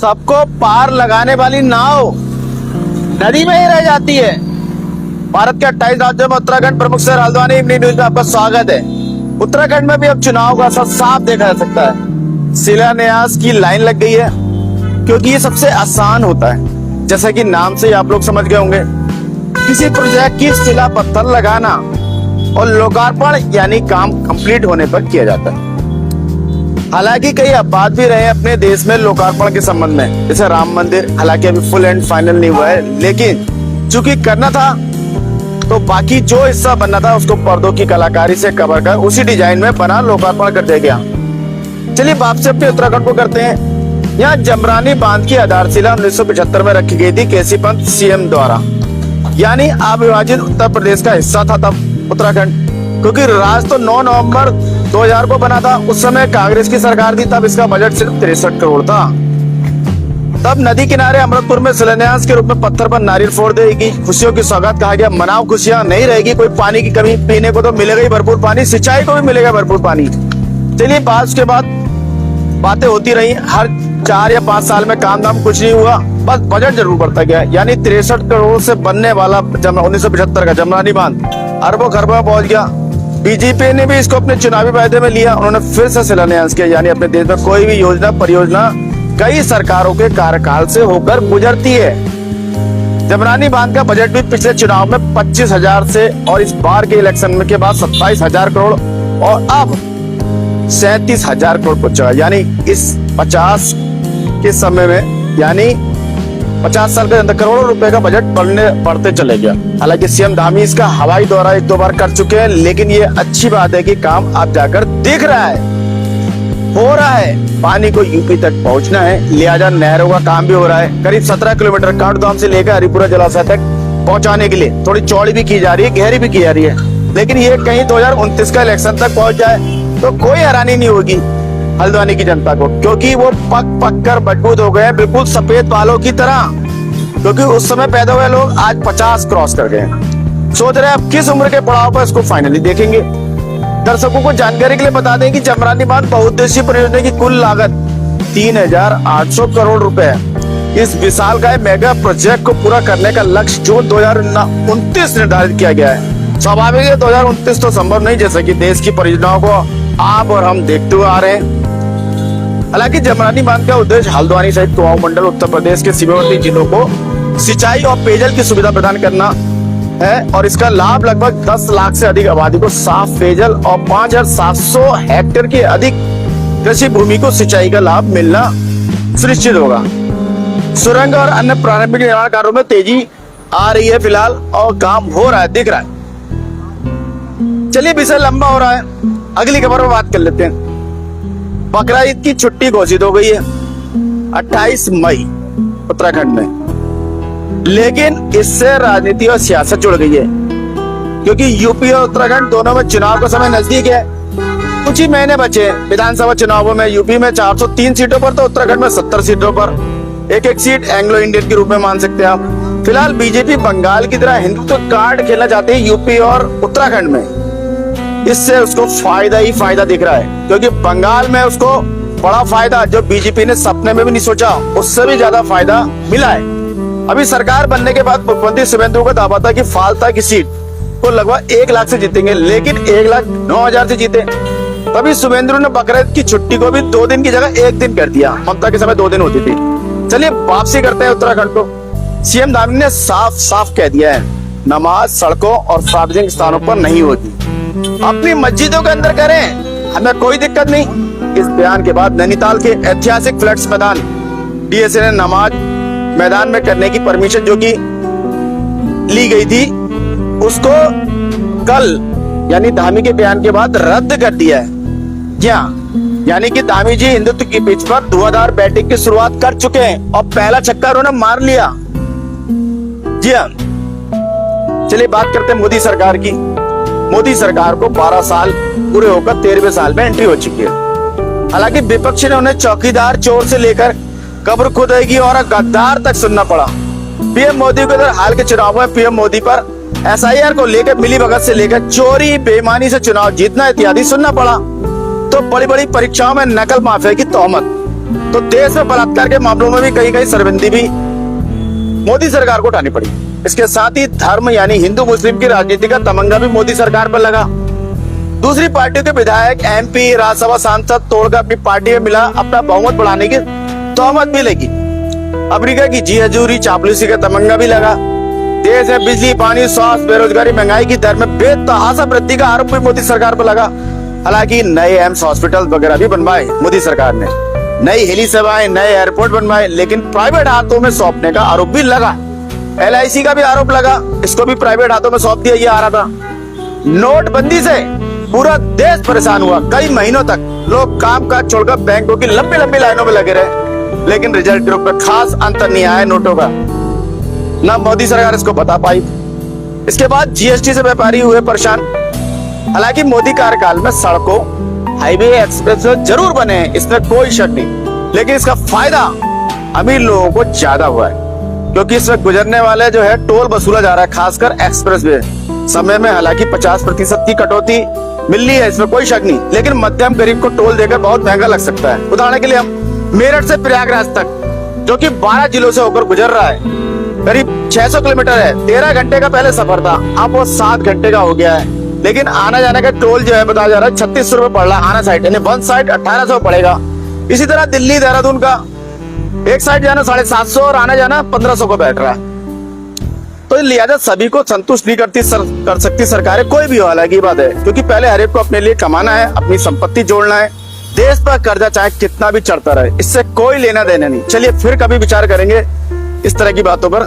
सबको पार लगाने वाली नाव नदी में ही रह जाती है। भारत के 28 राज्यों में उत्तराखंड प्रमुख शहर हल्द्वानी। इवनिंग न्यूज में आपका स्वागत है। उत्तराखंड में भी अब चुनाव का असर साफ देखा जा सकता है। शिलान्यास की लाइन लग गई है क्योंकि ये सबसे आसान होता है। जैसा कि नाम से ही आप लोग समझ गए होंगे, किसी प्रोजेक्ट की शिला पत्थर लगाना और लोकार्पण यानी काम कंप्लीट होने पर किया जाता है। हालांकि कई अपवाद भी रहे अपने देश में लोकार्पण के संबंध में, जैसे राम मंदिर। हालांकि अभी फुल एंड फाइनल नहीं हुआ है, लेकिन चूंकि करना था तो बाकी जो हिस्सा बनना था उसको पर्दों की कलाकारी से कवर कर उसी डिजाइन में बना लोकार्पण कर दिया गया। चलिए वापसी अपने उत्तराखंड को करते हैं। यहाँ जमरानी बांध की आधारशिला 1975 में रखी गई थी केसी पंत सीएम द्वारा, यानी अविभाजित उत्तर प्रदेश का हिस्सा था तब उत्तराखंड। क्योंकि राज तो 9 नवंबर 2000 को बना था। उस समय कांग्रेस की सरकार थी, तब इसका बजट सिर्फ 63 करोड़ था। तब नदी किनारे अमृतपुर में शिलान्यास के रूप में पत्थर पर नारियल फोड़ देगी, खुशियों की सौगात कहा गया। मनाओ खुशियां, नहीं रहेगी कोई पानी की कमी, पीने को तो मिलेगा ही भरपूर पानी, सिंचाई को भी मिलेगा भरपूर पानी। चलिए उसके बाद बातें होती रही। हर 4 या 5 साल में काम धाम कुछ नहीं हुआ, बस बजट जरूर बढ़ता गया। यानी 63 करोड़ से बनने वाला 1975 का जमरानी बांध अरबों खरबों में पहुंच गया। बीजेपी ने भी इसको अपने चुनावी वायदे में लिया। उन्होंने फिर से शिलान्यास किया। यानी अपने देश में कोई भी योजना परियोजना कई सरकारों के कार्यकाल से होकर गुजरती है। जमरानी बांध का बजट भी पिछले चुनाव में 25,000 से और इस बार के इलेक्शन में के बाद 27,000 करोड़ और अब 37,000 करोड़ पहुंचा। यानी इस 50 के समय में, यानी 50 साल के अंदर करोड़ों रुपए का बजट बढ़ते चले गया। हालांकि सीएम धामी इसका हवाई दौरा 1-2 बार कर चुके हैं, लेकिन ये अच्छी बात है कि काम अब जाकर दिख रहा है, हो रहा है। पानी को यूपी तक पहुंचना है, लिहाजा नहरों का काम भी हो रहा है। करीब 17 किलोमीटर काठगोदाम से लेकर हरिपुरा जलाशय तक पहुंचाने के लिए थोड़ी चौड़ी भी की जा रही है, गहरी भी की जा रही है। लेकिन ये कहीं 2029 का इलेक्शन तक पहुंच जाए तो कोई हैरानी नहीं होगी हल्द्वानी की जनता को, क्योंकि वो पक कर मजबूत हो गए हैं, बिल्कुल सफेद बालों की तरह। क्योंकि उस समय पैदा हुए लोग आज 50 क्रॉस कर गए। सोच रहे हैं अब किस उम्र के पड़ाव पर इसको फाइनली देखेंगे। दर्शकों को जानकारी के लिए बता दें कि जमरानी बांध बहुउद्देशीय परियोजना की कुल लागत 3,800 करोड़ रुपए है। इस विशालकाय मेगा प्रोजेक्ट को पूरा करने का लक्ष्य जून 2029 निर्धारित किया गया है। स्वाभाविक है 2029 तो संभव नहीं, जैसे कि देश की परियोजनाओं को आप और हम देखते हुए आ रहे हैं। हालांकि जमरानी बांध का उद्देश्य हल्द्वानी सहित कुमाऊं मंडल उत्तर प्रदेश के सीमावर्ती जिलों को सिंचाई और पेयजल की सुविधा प्रदान करना है और इसका लाभ लगभग 10 लाख से अधिक आबादी को साफ पेयजल और 5,700 हेक्टेयर के अधिक कृषि भूमि को सिंचाई का लाभ मिलना सुनिश्चित होगा। सुरंग और अन्य प्रारंभिक निर्माण कार्यों में तेजी आ रही है फिलहाल और काम हो रहा है, दिख रहा है। चलिए विषय लंबा हो रहा है, अगली खबर में बात कर लेते हैं। बकरा ईद की छुट्टी घोषित हो गई है 28 मई उत्तराखंड में, लेकिन इससे राजनीति और सियासत जुड़ गई है क्योंकि यूपी और उत्तराखंड दोनों में चुनाव का समय नजदीक है। कुछ ही महीने बचे विधानसभा चुनावों में। यूपी में 403 सीटों पर तो उत्तराखंड में 70 सीटों पर एक सीट एंग्लो इंडियन के रूप में मान सकते हैं आप। फिलहाल बीजेपी बंगाल की तरह हिंदुत्व कार्ड खेलना चाहती है यूपी और उत्तराखंड में। इससे उसको फायदा ही फायदा दिख रहा है, क्योंकि बंगाल में उसको बड़ा फायदा जो बीजेपी ने सपने में भी नहीं सोचा, उससे भी ज्यादा फायदा मिला है। अभी सरकार बनने के बाद मुख्यमंत्री शुभेंदु का दावा था कि फालता की सीट को लगभग 1 लाख से जीतेंगे, लेकिन 1,09,000 से जीते। तभी शुभेंदु ने बकरीद की छुट्टी को भी 2 दिन की जगह 1 दिन कर दिया। ममता के समय 2 दिन होती थी। चलिए वापसी करते हैं उत्तराखंड को। सीएम धामी ने साफ साफ कह दिया है, नमाज सड़कों और सार्वजनिक स्थानों पर नहीं होती, अपनी मस्जिदों के अंदर करें, हमें कोई दिक्कत नहीं। इस बयान के बाद नैनीताल के ऐतिहासिक फ्लैट्स मैदान डीएसए ने नमाज मैदान में करने की परमिशन जो कि ली गई थी उसको कल यानी धामी के बयान के बाद रद्द कर दिया है। यानी कि धामी जी हिंदुत्व की पिच पर धुआंधार बैटिंग की शुरुआत कर चुके हैं और पहला छक्का उन्होंने मार लिया। जी हाँ, चलिए बात करते हैं मोदी सरकार की। मोदी सरकार को 12 साल पूरे होकर 13वें साल में एंट्री हो चुकी है। हालांकि विपक्ष ने उन्हें चौकीदार चोर से लेकर कब्र खुदाई और गद्दार तक सुनना पड़ा। पीएम मोदी को इधर हाल के चुनाव में पीएम मोदी पर एसआईआर को लेकर मिलीभगत से लेकर चोरी बेईमानी से चुनाव जीतना इत्यादि सुनना पड़ा। तो बड़ी बड़ी परीक्षाओं में नकल माफिया की तोहमत, तो देश में बलात्कार के मामलों में भी कहीं कहीं सरबंदी भी मोदी सरकार को उठानी पड़ी। इसके साथ ही धर्म यानी हिंदू मुस्लिम की राजनीति का तमंगा भी मोदी सरकार पर लगा। दूसरी पार्टियों के विधायक, MP, राज्यसभा सांसद तोड़कर अपनी पार्टी में मिला अपना बहुमत बढ़ाने की तोहमत भी लगी। अमेरिका की जी हजूरी, चापलूसी का तमंगा भी लगा। देश में बिजली, पानी, स्वास्थ्य, बेरोजगारी, महंगाई की दर में बेतहाशा वृद्धि का आरोप भी मोदी सरकार पर लगा। हालांकि नए एम्स, हॉस्पिटल वगैरह भी बनवाए मोदी सरकार ने, नई हेली सेवाएं, नए एयरपोर्ट बनवाए, लेकिन प्राइवेट हाथों में सौंपने का आरोप भी लगा। LIC का भी आरोप लगा, इसको भी प्राइवेट हाथों में सौंप दिया, ये आ रहा था। नोटबंदी से पूरा देश परेशान हुआ। कई महीनों तक लोग काम काज छोड़कर बैंकों की लंबी लंबी लाइनों में लगे रहे, लेकिन रिजल्ट ग्रुप में खास अंतर नहीं आया नोटों का, ना मोदी सरकार इसको बता पाई। इसके बाद GST से व्यापारी हुए परेशान। हालांकि मोदी कार्यकाल में सड़कों, हाईवे, एक्सप्रेस जरूर बने हैं, इसमें कोई शक नहीं, लेकिन इसका फायदा अमीर लोगों को ज्यादा हुआ है, क्योंकि इसमें गुजरने वाले जो है टोल वसूला जा रहा है, खासकर एक्सप्रेस वे समय में। हालांकि 50% की कटौती मिल रही है, इसमें कोई शक नहीं, लेकिन मध्यम गरीब को टोल देकर बहुत महंगा लग सकता है। उदाहरण के लिए हम मेरठ से प्रयागराज तक, जो कि 12 जिलों से होकर गुजर रहा है, करीब 600 किलोमीटर है। 13 घंटे का पहले सफर था, अब वो 7 घंटे का हो गया है। लेकिन आना जाने का टोल जो है बताया जा रहा है 3600 रुपए पड़ रहा है आना साइड, यानी वन साइड 1800 पड़ेगा। इसी तरह दिल्ली देहरादून का एक साइड जाना 750 और आना जाना 1500 को बैठ रहा है। तो लिहाजा सभी को संतुष्ट नहीं कर सकती सरकारें, कोई भी हो, अलग ही बात है, क्योंकि पहले हर एक को अपने लिए कमाना है, अपनी संपत्ति जोड़ना है। देश पर कर्जा चाहे कितना भी चढ़ता रहे, इससे कोई लेना देना नहीं। चलिए फिर कभी विचार करेंगे इस तरह की बातों पर।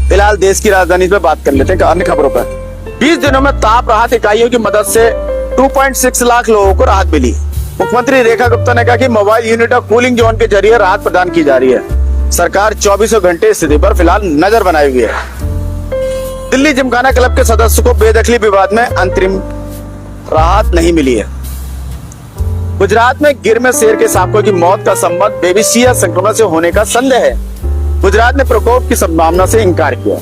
फिलहाल देश की राजधानी पे बात कर लेते हैं अन्य खबरों पर। 20 दिनों में ताप राहत इकाइयों की मदद से 2.6 लाख लोगों को राहत मिली। मुख्यमंत्री रेखा गुप्ता ने कहा कि मोबाइल यूनिट और कूलिंग जोन के जरिए राहत प्रदान की जा रही है। सरकार 24 घंटे स्थिति पर फिलहाल नजर बनाई हुई है। दिल्ली जिमखाना क्लब के सदस्य को बेदखली विवाद में अंतरिम राहत नहीं मिली है। गुजरात में गिर में शेर के सांपों की मौत का संबंध बेबिसिया संक्रमण से होने का संदेह है। गुजरात ने प्रकोप की संभावना से इंकार किया।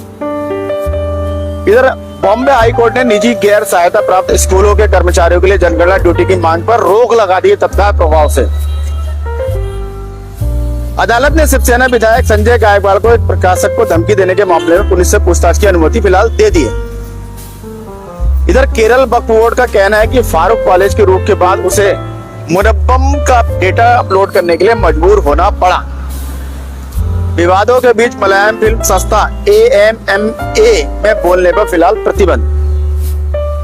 इधर बॉम्बे हाई कोर्ट ने निजी गैर सहायता प्राप्त स्कूलों के कर्मचारियों के लिए जनगणना ड्यूटी की मांग पर रोक लगा दी तत्काल प्रभाव से। अदालत ने शिवसेना विधायक संजय गायकवाड़ को एक प्रकाशक को धमकी देने के मामले में पुलिस से पूछताछ की अनुमति फिलहाल दे दी है। इधर केरल वक्फ बोर्ड का कहना है कि फारूक कॉलेज के रुख के बाद उसे मुनव्वम का डेटा अपलोड करने के लिए मजबूर होना पड़ा। विवादों के बीच मलयालम फिल्म सस्ता AMMA में बोलने पर फिलहाल प्रतिबंध।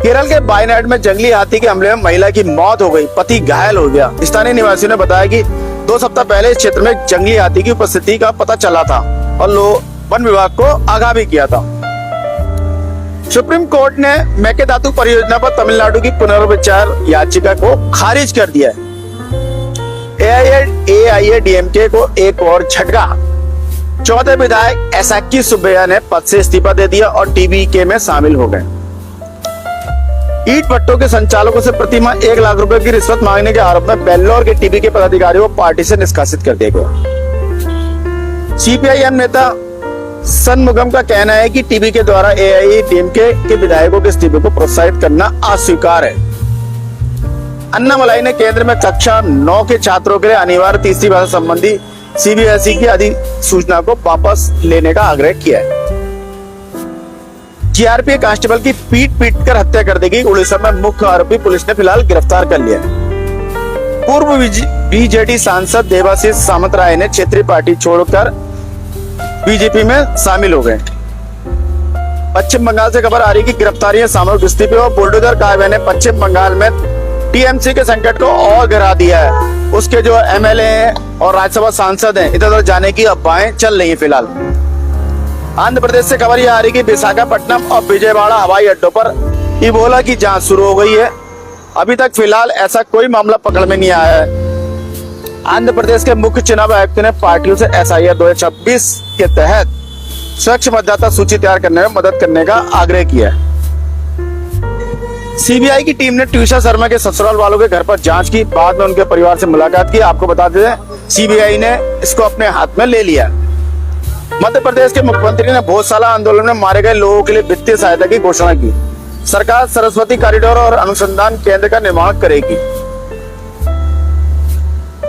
केरल के वायनाड में जंगली हाथी के हमले में महिला की मौत हो गई, पति घायल हो गया। स्थानीय निवासियों ने बताया कि 2 सप्ताह पहले इस क्षेत्र में जंगली हाथी की उपस्थिति का पता चला था और वन विभाग को आगाह भी किया था। सुप्रीम कोर्ट ने मेकेदातु परियोजना पर तमिलनाडु की पुनर्विचार याचिका को खारिज कर दिया है। AIADMK को एक और झटका। चौथे विधायक एसाकी सुब्बैया ने पद से इस्तीफा दे दिया और TVK में शामिल हो गए। ईट भट्टों के संचालकों से प्रति माह 1 लाख रुपए की रिश्वत मांगने के आरोप में बेल्लोर के TVK पदाधिकारियों को पार्टी से निष्कासित कर दिया गया। CPIM नेता सनमुगम का कहना है कि TVK द्वारा AIADMK के विधायकों के इस्तीफे को प्रोत्साहित करना अस्वीकार है। अन्नामलाई ने केंद्र में कक्षा 9 के छात्रों के लिए अनिवार्य तीसरी भाषा संबंधी CBSE की अधिसूचना को वापस लेने का आग्रह किया है। GRP कांस्टेबल की पीट कर हत्या कर दी गई। उड़ीसा में मुख्य आरोपी पुलिस ने फिलहाल गिरफ्तार कर लिया। पूर्व BJD सांसद देवाशीष सामंतराय ने क्षेत्रीय पार्टी छोड़कर BJP में शामिल हो गए। पश्चिम बंगाल से खबर आ रही कि गिरफ्तारियां सामूहिक इस्तीफे और बुलडोजर कार्रवाई ने पश्चिम बंगाल में TMC के संकट को और गिरा दिया है। उसके जो MLA और राज्यसभा सांसद हैं, इधर उधर जाने की अफवाहें चल रही है। फिलहाल आंध्र प्रदेश से खबर यह आ रही कि विशाखापट्टनम और विजयवाड़ा हवाई अड्डों पर इबोला की जांच शुरू हो गई है। अभी तक फिलहाल ऐसा कोई मामला पकड़ में नहीं आया है। आंध्र प्रदेश के मुख्य चुनाव आयुक्त ने पार्टियों से SIR 2026 के तहत स्वच्छ मतदाता सूची तैयार करने में मदद करने का आग्रह किया है। CBI की टीम ने ट्यूषा शर्मा के ससुराल वालों के घर पर जांच की, बाद में उनके परिवार से मुलाकात की। आपको बता दें CBI ने इसको अपने हाथ में ले लिया। मध्य प्रदेश के मुख्यमंत्री ने भोजशाला आंदोलन में मारे गए लोगों के लिए वित्तीय सहायता की घोषणा की। सरकार सरस्वती कॉरिडोर और अनुसंधान केंद्र का निर्माण करेगी।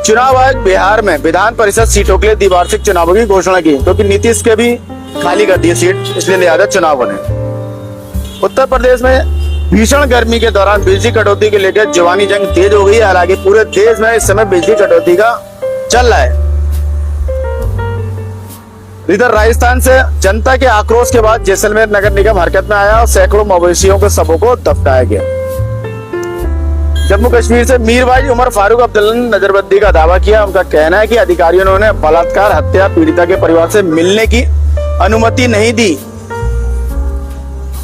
चुनाव आयोग बिहार में विधान परिषद सीटों के लिए द्विवार्षिक चुनावों की घोषणा की, क्योंकि नीतीश के भी खाली कर दिए सीट, इसलिए लिहाजा चुनाव होने। उत्तर प्रदेश में भीषण गर्मी के दौरान बिजली कटौती को लेकर जवानी जंग तेज हो गई है। हालांकि पूरे देश में इस समय बिजली कटौती का चल रहा है। इधर राजस्थान से जनता के आक्रोश के बाद जैसलमेर नगर निगम हरकत में आया और सैकड़ों मवेशियों के शवों को दफनाया गया। जम्मू कश्मीर से मीरवाइज उमर फारूक अब्दुल्ला ने नजरबंदी का दावा किया। उनका कहना है कि अधिकारियों ने बलात्कार हत्या पीड़िता के परिवार से मिलने की अनुमति नहीं दी।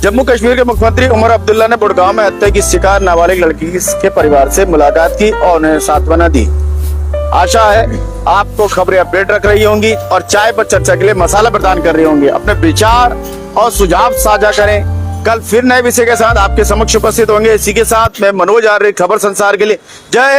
जम्मू कश्मीर के मुख्यमंत्री उमर अब्दुल्ला ने गुड़गांव में हत्या की शिकार नाबालिग लड़की के परिवार से मुलाकात की और उन्हें सांत्वना दी। आशा है आपको खबरें अपडेट रख रही होंगी और चाय पर चर्चा के लिए मसाला प्रदान कर रही होंगी। अपने विचार और सुझाव साझा करें। कल फिर नए विषय के साथ आपके समक्ष उपस्थित होंगे। इसी के साथ मैं मनोज आर्य, खबर संसार के लिए जय।